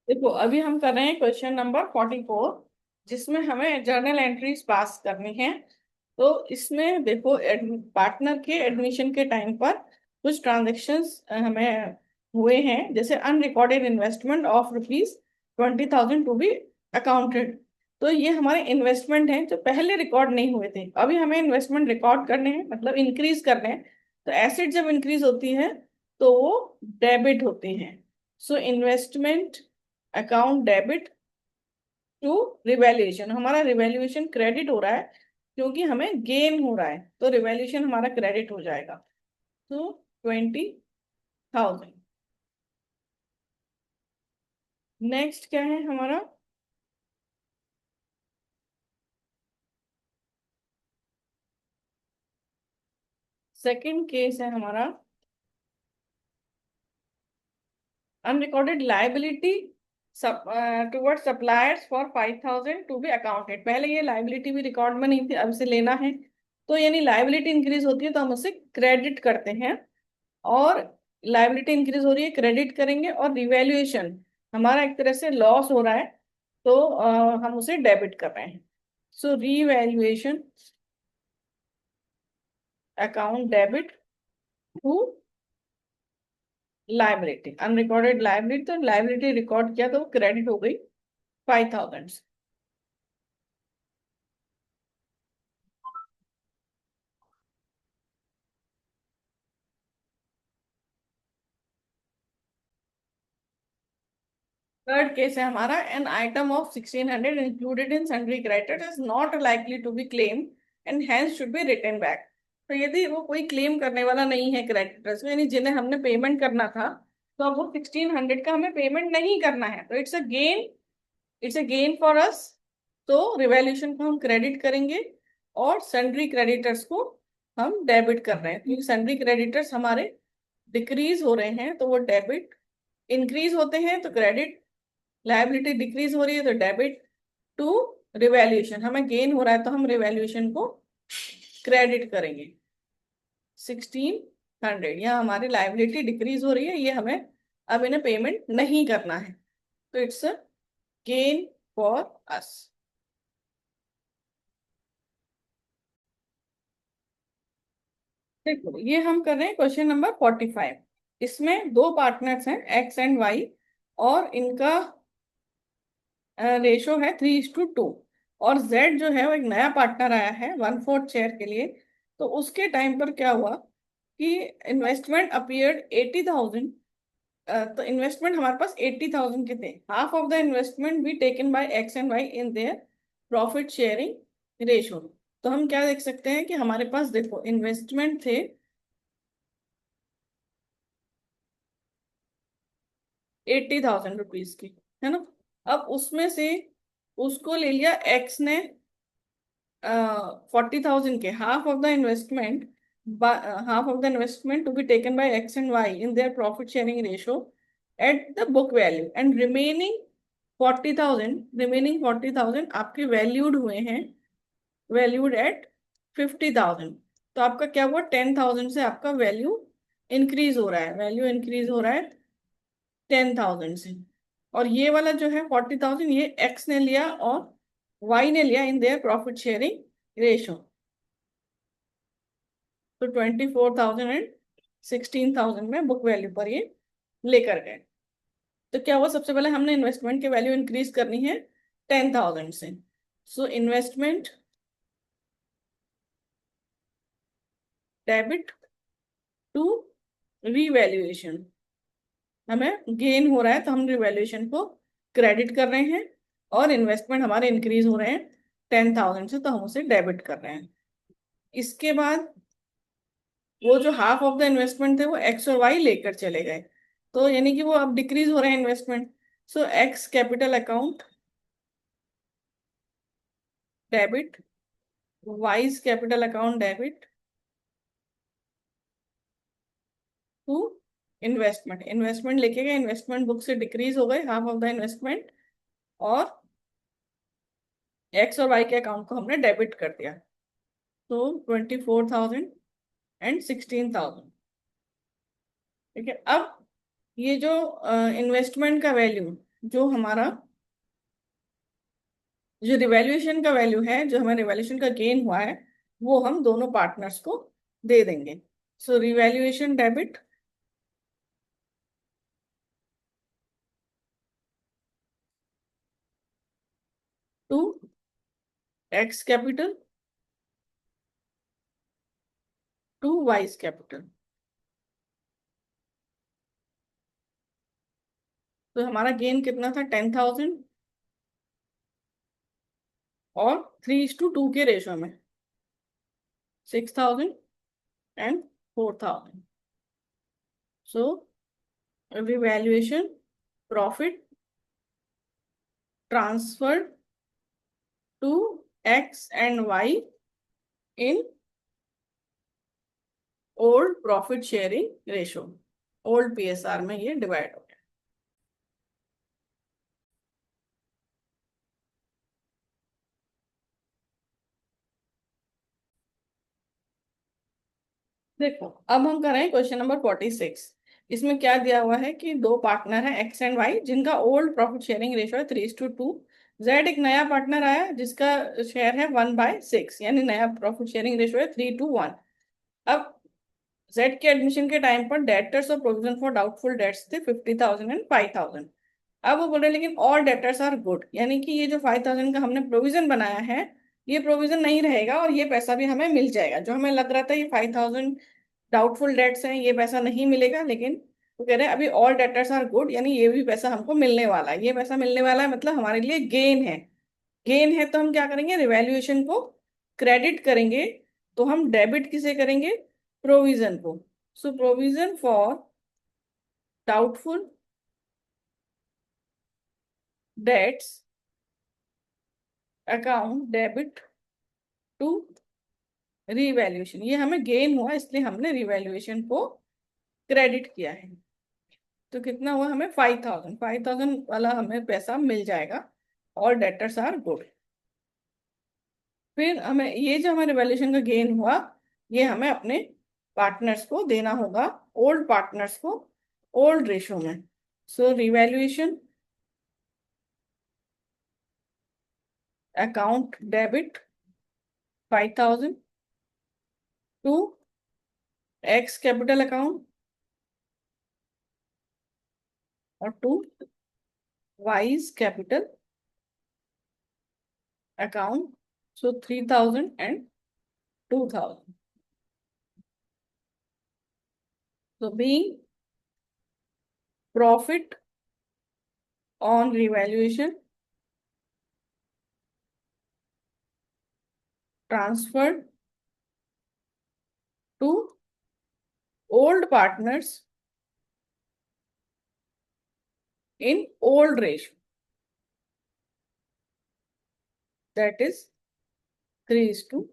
देखो अभी हम कर रहे हैं क्वेश्चन नंबर 44, जिसमें हमें जर्नल एंट्रीज पास करनी है। तो इसमें देखो पार्टनर के एडमिशन के टाइम पर कुछ ट्रांजेक्शन्स हमें हुए हैं, जैसे unrecorded investment of ₹20,000 to be accounted. तो ये हमारे इन्वेस्टमेंट हैं जो पहले रिकॉर्ड नहीं हुए थे, अभी हमें इन्वेस्टमेंट रिकॉर्ड करने हैं, मतलब इंक्रीज करने हैं। तो एसेट जब इंक्रीज होती है तो वो डेबिट होती हैं। So investment account debit to revaluation, हमारा रिवैल्यूएशन क्रेडिट हो रहा है क्योंकि हमें गेन हो रहा है, तो रिवैल्यूएशन हमारा क्रेडिट हो जाएगा। तो 20,000। नेक्स्ट क्या है हमारा? सेकंड केस है हमारा unrecorded liability toward suppliers for 5,000 to be accounted. पहले ये लाइबिलिटी भी रिकॉर्ड में नहीं थी, अब से लेना है। तो यानी लाइबिलिटी इंक्रीज होती है तो हम उसे क्रेडिट करते हैं, और लाइबिलिटी इंक्रीज हो रही है क्रेडिट करेंगे, और रिवैल्यूएशन हमारा एक तरह से लॉस हो रहा है तो हम उसे डेबिट कर रहे हैं। So revaluation account debit to liability, unrecorded liability, तो लाइबिलिटी रिकॉर्ड किया तो क्रेडिट हो गई 5,000। थर्ड केस है हमारा an item of 1,600 included in sundry creditors is not likely to be claim and hence should be written back. तो यदि वो कोई क्लेम करने वाला नहीं है क्रेडिटर्स में, यानी जिन्हें हमने पेमेंट करना था, तो अब वो 1,600 का हमें पेमेंट नहीं करना है, तो it's a gain, it's a gain for us. तो रिवैल्यूएशन को हम क्रेडिट करेंगे और सन्ड्री क्रेडिटर्स को हम डेबिट कर रहे हैं, क्योंकि सन्ड्री क्रेडिटर्स हमारे डिक्रीज हो रहे हैं तो वो डेबिट, इंक्रीज होते हैं तो क्रेडिट, लायबिलिटी डिक्रीज हो रही है तो डेबिट टू रिवैल्यूएशन, हमें गेन हो रहा है तो हम रिवैल्यूएशन को क्रेडिट करेंगे 1,600। यहाँ हमारी लायबिलिटी डिक्रीज हो रही है, ये हमें अब इन्हें पेमेंट नहीं करना है, तो it's a gain for us. देखो ये हम कर रहे हैं क्वेश्चन नंबर 45। इसमें दो पार्टनर्स हैं एक्स एंड वाई, और इनका रेशो है 3:2। और जेड जो है वो एक नया पार्टनर आया है 1/4 शेयर के लिए। तो उसके टाइम पर क्या हुआ कि इन्वेस्टमेंट अपीयर्ड 80,000। तो इन्वेस्टमेंट हमारे पास 80,000 के थे, half of the investment be taken by X and Y in their profit sharing ratio. तो हम क्या देख सकते हैं कि हमारे पास देखो इन्वेस्टमेंट थे 80,000 रुपीज की, है ना। अब उसमें से उसको ले लिया एक्स ने 40,000 के, half of the investment to be taken by X and Y in their profit sharing ratio at the book value, and remaining 40,000 आपके वैल्यूड हुए हैं, वैल्यूड एट 50,000। तो आपका क्या हुआ, 10,000 से आपका वैल्यू इंक्रीज हो रहा है, वैल्यू इंक्रीज हो रहा है 10,000 से। और ये वाला जो है 40,000, ये एक्स ने लिया और वाई ने लिया इन देयर प्रॉफिट शेयरिंग रेशो। तो 24,000 एंड 16,000 में बुक वैल्यू पर ये लेकर गए। तो क्या हुआ, सबसे पहले हमने इन्वेस्टमेंट की वैल्यू इंक्रीज करनी है 10,000 से। So investment debit to revaluation, हमें गेन हो रहा है तो हम रिवैल्यूएशन को क्रेडिट कर रहे हैं, और इन्वेस्टमेंट हमारे इंक्रीज हो रहे हैं 10,000 से तो हम उसे डेबिट कर रहे हैं। इसके बाद वो जो हाफ ऑफ द इन्वेस्टमेंट थे वो एक्स और वाई लेकर चले गए, तो यानी कि वो अब डिक्रीज हो रहे हैं investment. So X capital account debit, Y's capital account debit to investment, investment लेके गए, इन्वेस्टमेंट बुक से डिक्रीज हो गए हाफ ऑफ द इन्वेस्टमेंट, और एक्स और वाई के अकाउंट को हमने डेबिट कर दिया। तो 24,000 एंड 16,000। ठीक है। अब ये जो इन्वेस्टमेंट का वैल्यू जो हमारा जो रिवैल्यूएशन का वैल्यू है, जो हमारे रिवैल्यूएशन का गेन हुआ है, वो हम दोनों पार्टनर्स को दे देंगे। So revaluation debit to X capital to Y's capital. तो हमारा गेन कितना था, 10,000, और 3:2 के रेशो में 6,000 and 4,000। So revaluation profit transferred to X and Y in old profit sharing ratio, old PSR में ये डिवाइड हो गया। देखो, अब हम कर रहे हैं क्वेश्चन नंबर 46। इसमें क्या दिया हुआ है कि दो पार्टनर है एक्स एंड वाई, जिनका ओल्ड प्रॉफिट शेयरिंग रेशो है 3:2। जेड एक नया पार्टनर आया जिसका शेयर है 1/6, यानी नया प्रॉफिट शेयरिंग रेशो है 3:1। अब जेड के एडमिशन के टाइम पर डेटर्स और प्रोविजन फॉर डाउटफुल डेट्स थे 50,000 एंड 5,000। अब वो बोल रहे हैं लेकिन ऑल डेटर्स आर गुड, यानी कि ये जो 5,000 का हमने प्रोविजन बनाया है, ये प्रोविजन नहीं रहेगा और ये पैसा भी हमें मिल जाएगा। जो हमें लग रहा था ये 5,000 डाउटफुल डेट्स हैं, ये पैसा नहीं मिलेगा, लेकिन वो कह रहे हैं अभी ऑल डेटर्स आर गुड, यानी ये भी पैसा हमको मिलने वाला है। ये पैसा मिलने वाला है मतलब हमारे लिए गेन है। गेन है तो हम क्या करेंगे, रिवैल्यूएशन को क्रेडिट करेंगे। तो हम डेबिट किसे करेंगे, प्रोविजन को। So provision for doubtful debts account debit to revaluation. ये हमें गेन हुआ इसलिए हमने रिवैल्यूएशन को क्रेडिट किया है। तो कितना हुआ, हमें 5,000, 5,000 वाला हमें पैसा मिल जाएगा। All debtors are good. फिर हमें ये जो हमारे वैल्यूएशन का गेन हुआ, ये हमें अपने पार्टनर्स को देना होगा, ओल्ड पार्टनर्स को, ओल्ड रेशो में। So revaluation account debit 5,000 to X capital account और to Y's capital account. So 3,000 and 2,000। So being profit on revaluation transferred to old partners in old ratio, that is 3:2।